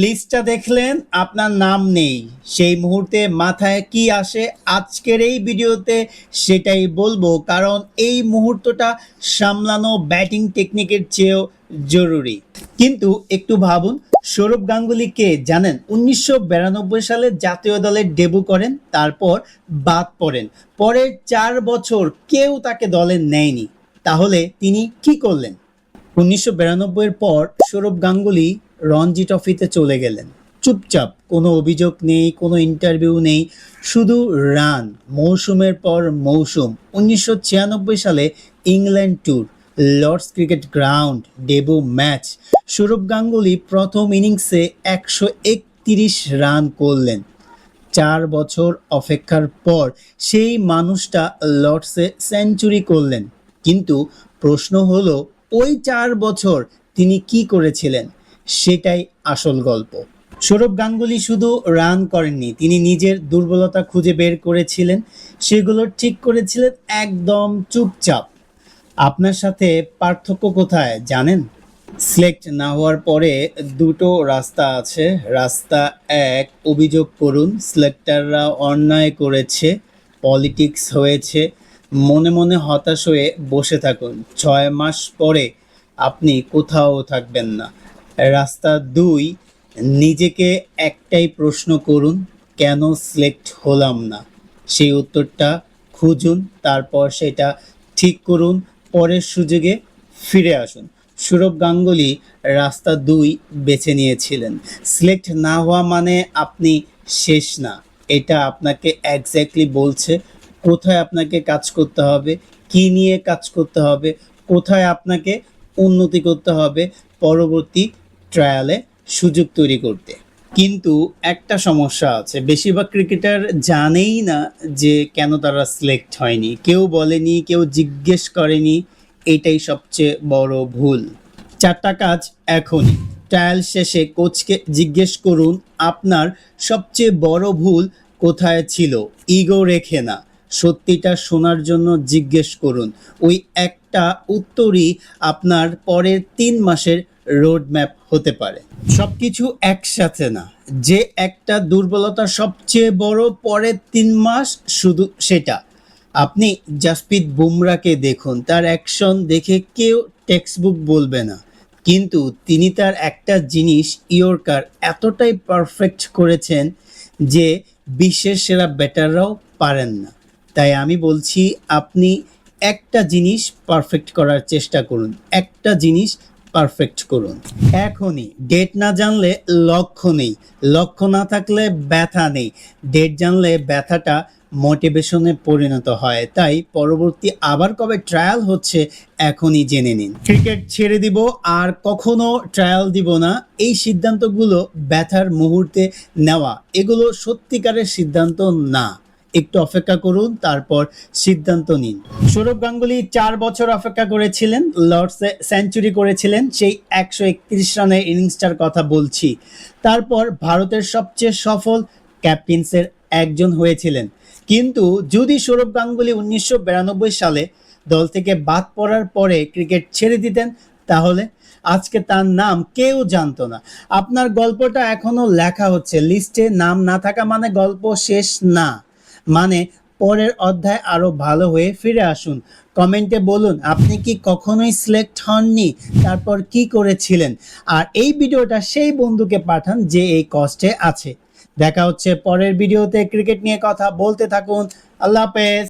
লিস্টটা দেখলেন, আপনার নাম নেই। সেই মুহূর্তে মাথায় কি আসে? আজকের এই ভিডিওতে সেটাই বলবো, কারণ এই মুহূর্তটা সামলানো ব্যাটিং টেকনিকের চেয়েও জরুরি। কিন্তু একটু ভাবুন, সৌরভ গাঙ্গুলী কে জানেন? ১৯৯২ সালে জাতীয় দলে ডেবু করেন, তারপর বাদ পড়েন। পরের ৪ বছর কেউ তাকে দলে নেয়নি। তাহলে তিনি কি করলেন? ১৯৯২-এর পর সৌরভ গাঙ্গুলী রঞ্জি ট্রফিতে চলে গেলেন চুপচাপ। কোনো অভিযোগ নেই, কোনো ইন্টারভিউ নেই, শুধু রান মৌসুমের পর মৌসুম। ১৯৯৬ সালে England tour, Lords cricket ground, debut match. Sourav Ganguly প্রথম ইনিংসে ১৩১ রান করলেন। ৪ বছর অপেক্ষার পর সেই মানুষটা লর্ডসে সেঞ্চুরি করলেন। কিন্তু প্রশ্ন হলো, ওই ৪ বছর তিনি কি করেছিলেন? সেটাই আসল গল্প। সৌরভ গাঙ্গুলী শুধু রান করেননি, তিনি নিজের দুর্বলতা খুঁজে বের করেছিলেন, সেগুলো ঠিক করেছিলেন একদম চুপচাপ। আপনার সাথে পার্থক্য কোথায় জানেন? সিলেক্ট না হওয়ার পরে দুটো রাস্তা আছে। রাস্তা এক, অভিযোগ করুন সিলেক্টররা অন্যায় করেছে, পলিটিক্স হয়েছে, মনে মনে হতাশ হয়ে বসে থাকুন। ৬ মাস পরে আপনি কোথাও থাকবেন না। রাস্তা দুই, নিজেকে একটাই প্রশ্ন করুন, কেন সিলেক্ট হলাম না? সেই উত্তরটা খুঁজুন, তারপর সেটা ঠিক করুন, পরের সুযোগে ফিরে আসুন। সৌরভ গাঙ্গুলী রাস্তা দুই বেছে নিয়েছিলেন। সিলেক্ট না হওয়া মানে আপনি শেষ না, এটা আপনাকে এক্স্যাক্টলি বলছে কোথায় আপনাকে কাজ করতে হবে, কি নিয়ে কাজ করতে হবে, কোথায় আপনাকে উন্নতি করতে হবে পরবর্তী ট্রায়ালে সুযোগ তৈরি করতে। কিন্তু একটা সমস্যা আছে, বেশিরভাগ ক্রিকেটার জানেই না যে কেন তারা সিলেক্ট হয়নি। কেউ বলেনি, কেউ জিজ্ঞেস করেনি। এটাই সবচেয়ে বড় ভুল। ৪টা কাজ এখনই। ট্রায়াল শেষে কোচকে জিজ্ঞেস করুন আপনার সবচেয়ে বড় ভুল কোথায় ছিল। ইগো রেখে না, সত্যিটা শোনার জন্য জিজ্ঞেস করুন। ওই একটা উত্তরই আপনার পরের ৩ মাসের রোড ম্যাপ হতে পারে। সবকিছু একসাথে না, যে একটা দুর্বলতা সবচেয়ে বড় পরের ৩ মাস শুধু সেটা। আপনি জাসপ্রীত বুমরাকে দেখুন, তার অ্যাকশন দেখে কেউ টেক্সটবুক বলবে না, কিন্তু তিনি তার একটা জিনিস ইয়র্কার এতটাই পারফেক্ট করেছেন যে বিশ্বের সেরা ব্যাটাররাও পারেন না। তাই আমি বলছি, আপনি একটা জিনিস পারফেক্ট করার চেষ্টা করুন, একটা জিনিস পারফেক্ট করুন এখনই। ডেট না জানলে লক্ষ্য নেই, লক্ষ্য না থাকলে ব্যথা নেই, ডেট জানলে ব্যথাটা মোটিভেশনে পরিণত হয়। তাই পরবর্তী আবার কবে ট্রায়াল হচ্ছে এখনই জেনে নিন। ক্রিকেট ছেড়ে দিব আর কখনো ট্রায়াল দিব না, এই সিদ্ধান্তগুলো ব্যথার মুহূর্তে নেওয়া, এগুলো সত্যিকারের সিদ্ধান্ত না। একটু অপেক্ষা করুন, তারপর সিদ্ধান্ত নিন। সৌরভ গাঙ্গুলী ৪ বছর অপেক্ষা করেছিলেন, লর্ডসে সেঞ্চুরি করেছিলেন, সেই ১৩১ রানের ইনিংসটার কথা বলছি। তারপর ভারতের সবচেয়ে সফল ক্যাপ্টেন্সের একজন হয়েছিলেন। কিন্তু যদি সৌরভ গাঙ্গুলী ১৯৯২ সালে দল থেকে বাদ পড়ার পরে ক্রিকেট ছেড়ে দিতেন, তাহলে আজকে তার নাম কেউ জানতো না। আপনার গল্পটা এখনো লেখা হচ্ছে, লিস্টে নাম না থাকা মানে গল্প শেষ না, মানে পরের অধ্যায় আরো ভালো হয়ে ফিরে আসুন। কমেন্টে বলুন আপনি কি কখনোই সিলেক্ট হননি, তারপর কি করেছিলেন। আর এই ভিডিওটা সেই বন্ধুকে পাঠান যে এই কষ্টে আছে। দেখা হচ্ছে পরের ভিডিওতে। ক্রিকেট নিয়ে কথা বলতে থাকুন। আল্লাহ হাফেজ।